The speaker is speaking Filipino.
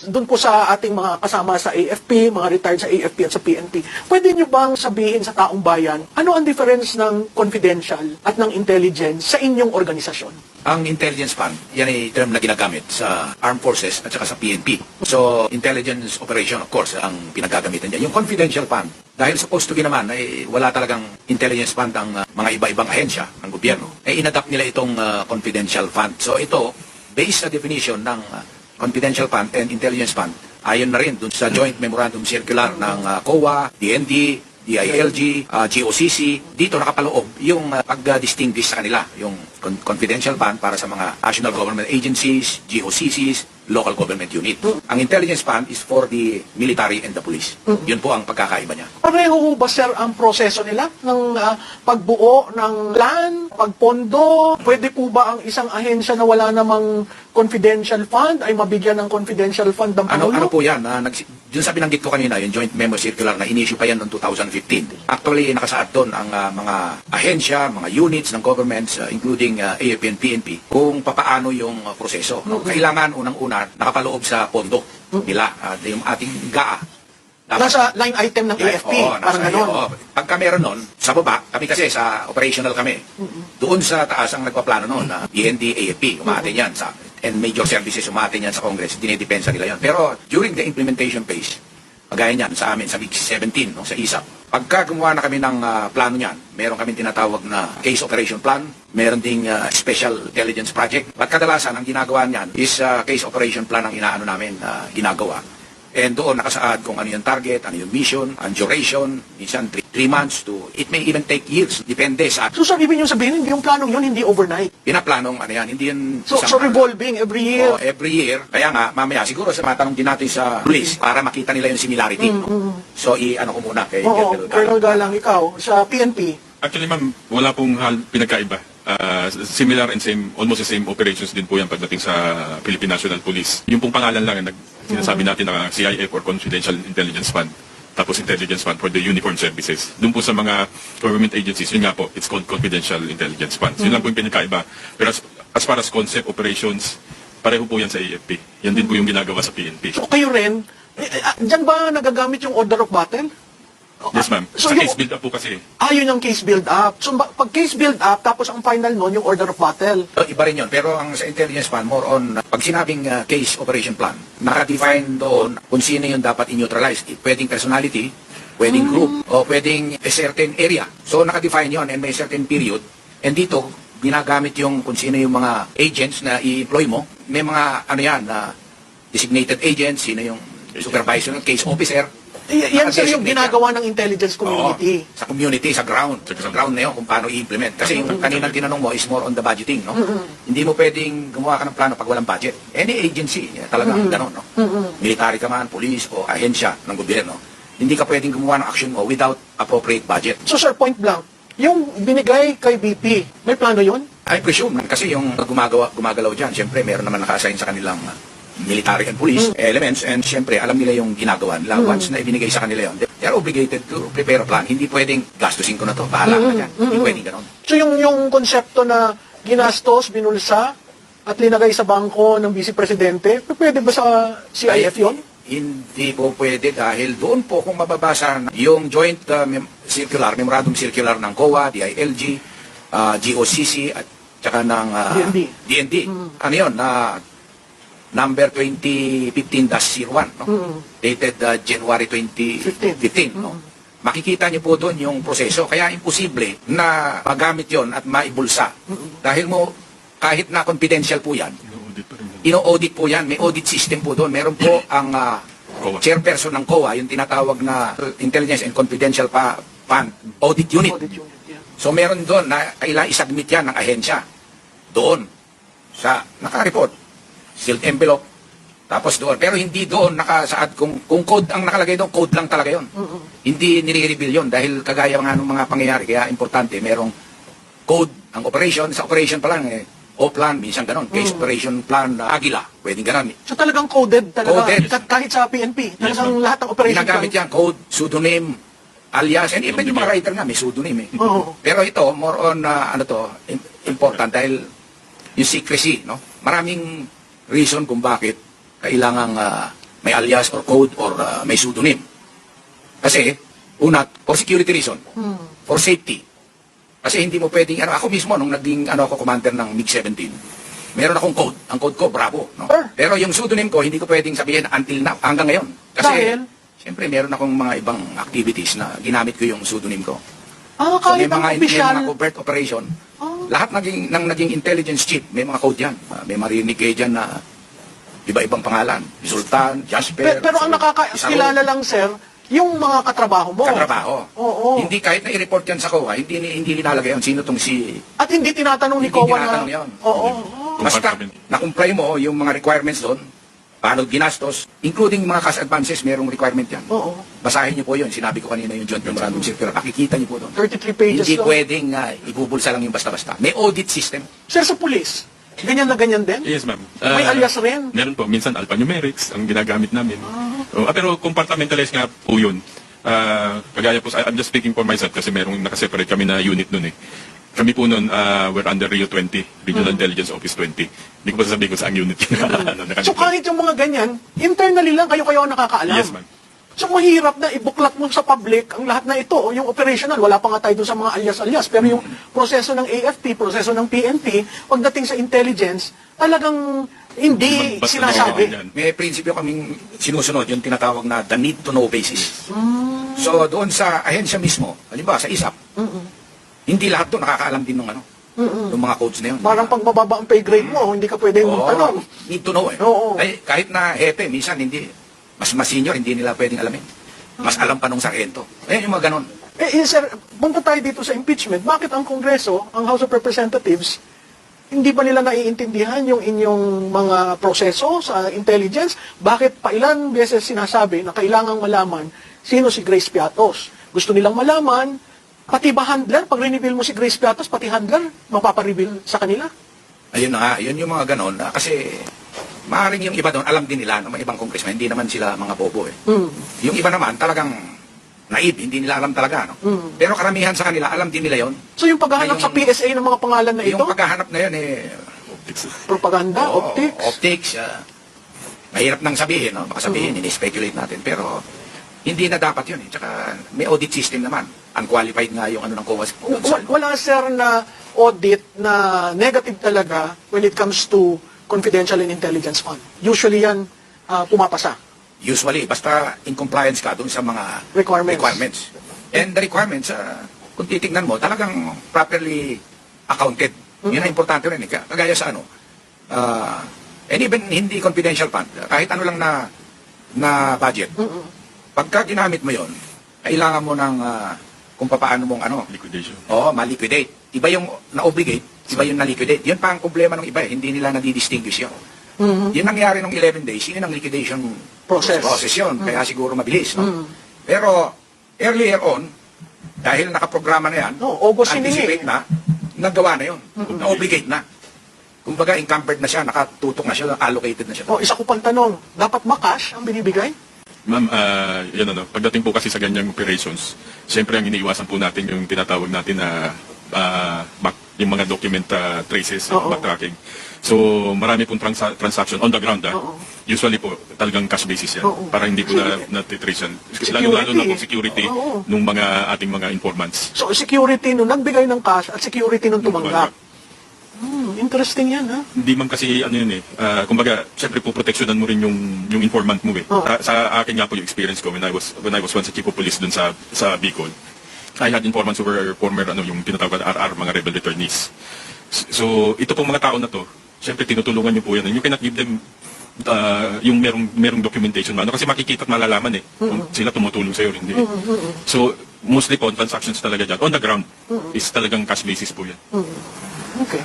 doon po sa ating mga kasama sa AFP, mga retired sa AFP at sa PNP, pwede nyo bang sabihin sa taong bayan, ano ang difference ng confidential at ng intelligence sa inyong organisasyon? Ang intelligence fund, yan ay term na ginagamit sa armed forces at saka sa PNP. So, intelligence operation, of course, ang pinagagamitan niya. Yung confidential fund, dahil supposed to be naman, ay wala talagang intelligence fund ang mga iba-ibang ahensya ng gobyerno, ay inadapt nila itong confidential fund. So, ito, based sa definition ng confidential fund and intelligence fund, ayon na rin dun sa joint memorandum circular ng COA, DND, DILG, GOCC, dito nakapaloob yung pag-distinguish sa kanila, yung confidential fund para sa mga national government agencies, GOCCs, local government unit. Ang intelligence fund is for the military and the police. Yun po ang pagkakaiba niya. Pareho ba, sir, ang proseso nila ng pagbuo ng plan, pagpondo? Pwede po ba ang isang ahensya na wala namang confidential fund ay mabigyan ng confidential fund ng Pangulo? Ano po yan? Dun sa binanggit ko kanina, yung joint memo circular na in-issue pa yan noong 2015. Actually, nakasaad doon ang mga ahensya, mga units ng governments, including AFP and PNP, kung papaano yung proseso. Kailangan unang-una nakapaloob sa pondo nila, yung ating GAA. Nasa line item ng AFP, parang gano'n. Pagka meron nun, sa baba, kami kasi sa operational kami, doon sa taas ang nagpaplano nun, DND, AFP, umatin yan, and major services umatin yan sa Congress, dinidepensa nila yan. Pero during the implementation phase, kagaya niyan sa amin, sa Week 17, no, sa ISAP, pagka gumawa na kami ng plano niyan, meron kami tinatawag na case operation plan, meron ding special intelligence project. At kadalasan, ang ginagawa niyan is case operation plan ang inaano namin ginagawa. And doon nakasaad kung ano yung target, ano yung mission, ang duration, minsan 3 months to, it may even take years, depende sa... So, sir, ibig nyo sabihin, yung planong yun, hindi overnight? Pinaplanong, ano yan, hindi yun... So revolving every year? Every year. Kaya nga, mamaya, siguro sa matanong din natin sa police, para makita nila yung similarity. So, ano ko muna kay Colonel Galang, ikaw, sa PNP? Actually, ma'am, wala pong pinagkaiba. Similar and almost the same operations din po yan pagdating sa Philippine National Police. Yung pong pangalan lang, sinasabi natin na CIF or Confidential Intelligence Fund, tapos Intelligence Fund for the Uniformed Services. Doon po sa mga government agencies, yun nga po, it's called Confidential Intelligence Fund. Yun lang po yung pinagkaiba. Pero as far as concept, operations, pareho po yan sa AFP. Yan din po yung ginagawa sa PNP. So kayo rin, dyan ba nagagamit yung order of battle? Yes, ma'am. So Sa yung- case build-up po kasi. Yun yung case build-up. So pag case build-up, tapos ang final nun, yung order of battle. Iba rin yun. Pero ang sa intelligence plan, more on, pag sinabing case operation plan, nakadefine doon kung sino yung dapat i-neutralize. Pwedeng personality, pwedeng group, o pwedeng a certain area. So nakadefine yun and may certain period. And dito, ginagamit yung kung sino yung mga agents na i-employ mo. May mga, ano yan, designated agents, sino yung supervisor, case officer. Yan sir yung ginagawa ng intelligence community. Oo, sa community, sa ground. Sa ground na yun, kung paano i-implement. Kasi yung kaninang tinanong mo is more on the budgeting, no? Hindi mo pwedeng gumawa ka ng plano pag walang budget. Any agency, talagang gano'n, no? Military ka man, police, o ahensya ng gobyerno. Hindi ka pwedeng gumawa ng action mo without appropriate budget. So sir, point blank, yung binigay kay BP, may plano yun? I presume, kasi yung gumagalaw dyan, siyempre, meron naman naka-assign sa kanilang military and police elements, and siyempre alam nila yung ginagawa nila. Once na ibinigay sa kanila yun, they are obligated to prepare a plan. Hindi pwedeng gastusin ko na to, bahala ka dyan. Hindi pwedeng ganon. So yung konsepto na ginastos, binulsa, at linagay sa bangko ng Vice Presidente, pwede ba sa CIF yun? Hindi po pwede dahil doon po kung mababasa yung joint circular, memorandum circular ng COA, DILG, GOCC at saka ng DND. Ano yun? Number 2015-01, no? Dated January 2015. No? Makikita niyo po doon yung proseso. Kaya imposible na magamit yon at maibulsa. Dahil kahit na confidential po yan, ino-audit po yan. May audit system po doon. Meron po ang chairperson ng COA, yung tinatawag na Intelligence and Confidential Fund Audit Unit. So meron doon na kailangan isubmit yan ng ahensya. Doon, sa naka-report. Sealed envelope, tapos doon. Pero hindi doon nakasaad kung code ang nakalagay doon, code lang talaga yun. Hindi nire-reveal yun dahil kagaya ng mga pangyayari. Kaya importante, merong code ang operation. Sa operation pa lang, O-plan, minsan ganon. Case operation plan, Agila, pwedeng ganon. So talagang coded talaga, Coded. kahit sa PNP. Talagang lahat ng operation Ginagamit yan, code, pseudonym, alias, and even yung mga writer nga, may pseudonym. Pero ito, more on, important dahil yung secrecy, no? Maraming reason kung bakit kailangang may alias or code or may pseudonym. Kasi, una, for security reason, for safety. Kasi hindi mo pwedeng, ako mismo, nung naging ako commander ng MiG-17, meron akong code. Ang code ko, Bravo. No? Sure. Pero yung pseudonym ko, hindi ko pwedeng sabihin until now, hanggang ngayon. Kasi, Dahil? siyempre, meron akong mga ibang activities na ginamit ko yung pseudonym ko. Ah, So, kahit ang may official. mga covert operation, Oh. lahat naging intelligence chief, may mga code yan. May marinig kayo dyan na iba-ibang pangalan. Sultan, Jasper. Pero ang nakakakilala lang, sir, yung mga katrabaho mo. Katrabaho. Oo. Hindi kahit na i-report yan sa COA, hindi nilalagay yun. Sino tong si... At hindi tinatanong ni Hindi Kowa na... tinatanong yun. Oo. Basta, Compartment. na-comply mo yung mga requirements doon, paano ginastos, including mga cash advances, merong requirement yan. Oo. Basahin niyo po yun. Sinabi ko kanina yung Joint Memorandum Circular. Makikita niyo po doon. 33 pages Hindi lang. pwedeng ibubulsa lang yung basta-basta. May audit system. Sir, sa pulis, ganyan na ganyan din? Yes, ma'am. May alias rin? Meron po. Minsan alphanumerics ang ginagamit namin. Pero compartmentalized nga po yun. Kagaya po, I'm just speaking for myself kasi merong nakaseparate kami na unit nun eh. Kami po nun, we're under Rio 20, Regional Intelligence Office 20. Hindi ko pa sasabihin ko saang unit yun. So kahit yung mga ganyan, internally lang kayo ang nakakaalam. Yes, ma'am. So mahirap na ibuklat mo sa public ang lahat na ito, yung operational, wala pa nga tayo dun sa mga alias-alias, pero yung proseso ng AFP, proseso ng PNP, pagdating sa intelligence, talagang hindi Basta sinasabi. yan. May prinsipyo kaming sinusunod, yung tinatawag na the need to know basis. So doon sa ahensya mismo, halimbawa sa ISAP, hindi lahat doon nakakaalam din ng ng mga codes na yun. Parang pag mababa ang pay grade mo, hindi ka pwedeng Oo, magtanong. need to know eh. Oo. Ay, kahit na hepe, minsan hindi, mas senior, hindi nila pwedeng alamin. Mas alam pa nung sargento. Ayan yung mga ganon. Sir, punta tayo dito sa impeachment. Bakit ang Kongreso, ang House of Representatives, hindi ba nila naiintindihan yung inyong mga proseso sa intelligence? Bakit pa ilan beses sinasabi na kailangang malaman sino si Grace Piatos? Gusto nilang malaman, pati ba handler, pag re-reveal mo si Grace Piatos, pati handler, mapapareveal sa kanila? Ayun na nga, yun yung mga ganon. Kasi, maaaring yung iba doon, alam din nila, ng mga ibang congressman, hindi naman sila mga bobo eh. Yung iba naman, talagang naive, hindi nila alam talaga. No? Pero karamihan sa kanila, alam din nila yon. So yung paghahanap sa PSA ng mga pangalan na ito, Yung paghahanap na yun, propaganda, oo, optics, optics, mahirap nang sabihin, no? Baka sabihin, ini-speculate natin. Pero, hindi na dapat yun eh. Tsaka, may audit system naman. Unqualified nga yung ng COA. Wala sir na audit na negative talaga when it comes to confidential and intelligence fund. Usually yan pumapasa. Usually, basta in compliance ka dun sa mga Requirements. And the requirements, kung titignan mo, talagang properly accounted. Yun ang importante rin. Kagaya sa and even hindi confidential fund, kahit ano lang na budget. Pagka ginamit mo yon, kailangan mo ng kung paano mong Liquidation. ma-liquidate. Iba yung na-obligate, iba yung na-liquidate. Yun pa ang problema ng iba, hindi nila nadidistinguish yun. Yun nangyari nung 11 days, yun ang liquidation Process. yun, kaya siguro mabilis. No? Pero earlier on, dahil nakaprograma na yan, August anticipate na, nagawa na yun, na-obligate na. Kumbaga, encumbered na siya, nakatutok na siya, allocated na siya. Isa ko pang tanong, dapat ba cash ang binibigay? Ma'am, pagdating po kasi sa ganyang operations, siyempre ang iniiwasan po natin yung tinatawag natin na yung mga document traces, backtracking. So, marami pong transaction on the ground. Usually po, talagang cash basis yan. Para hindi po na-trace yan. Lalo na po security ng mga ating mga informants. So, security nung nagbigay ng cash at security nung tumanggap. Interesting yan, ha? Hindi man kasi kumbaga, syempre po proteksyonan mo rin yung informant mo eh. Sa akin nga po yung experience ko when I was once a chief of police dun sa Bicol. I had informants who were former yung tinatawag na RR, mga rebel returnees. So ito pong mga tao na to, syempre tinutulungan niyo po yan. You cannot give them yung merong documentation kasi makikita at malalaman eh kung sila tumutulong sa'yo hindi. So mostly po transactions talaga dyan on the ground is talagang cash basis po yan. Okay.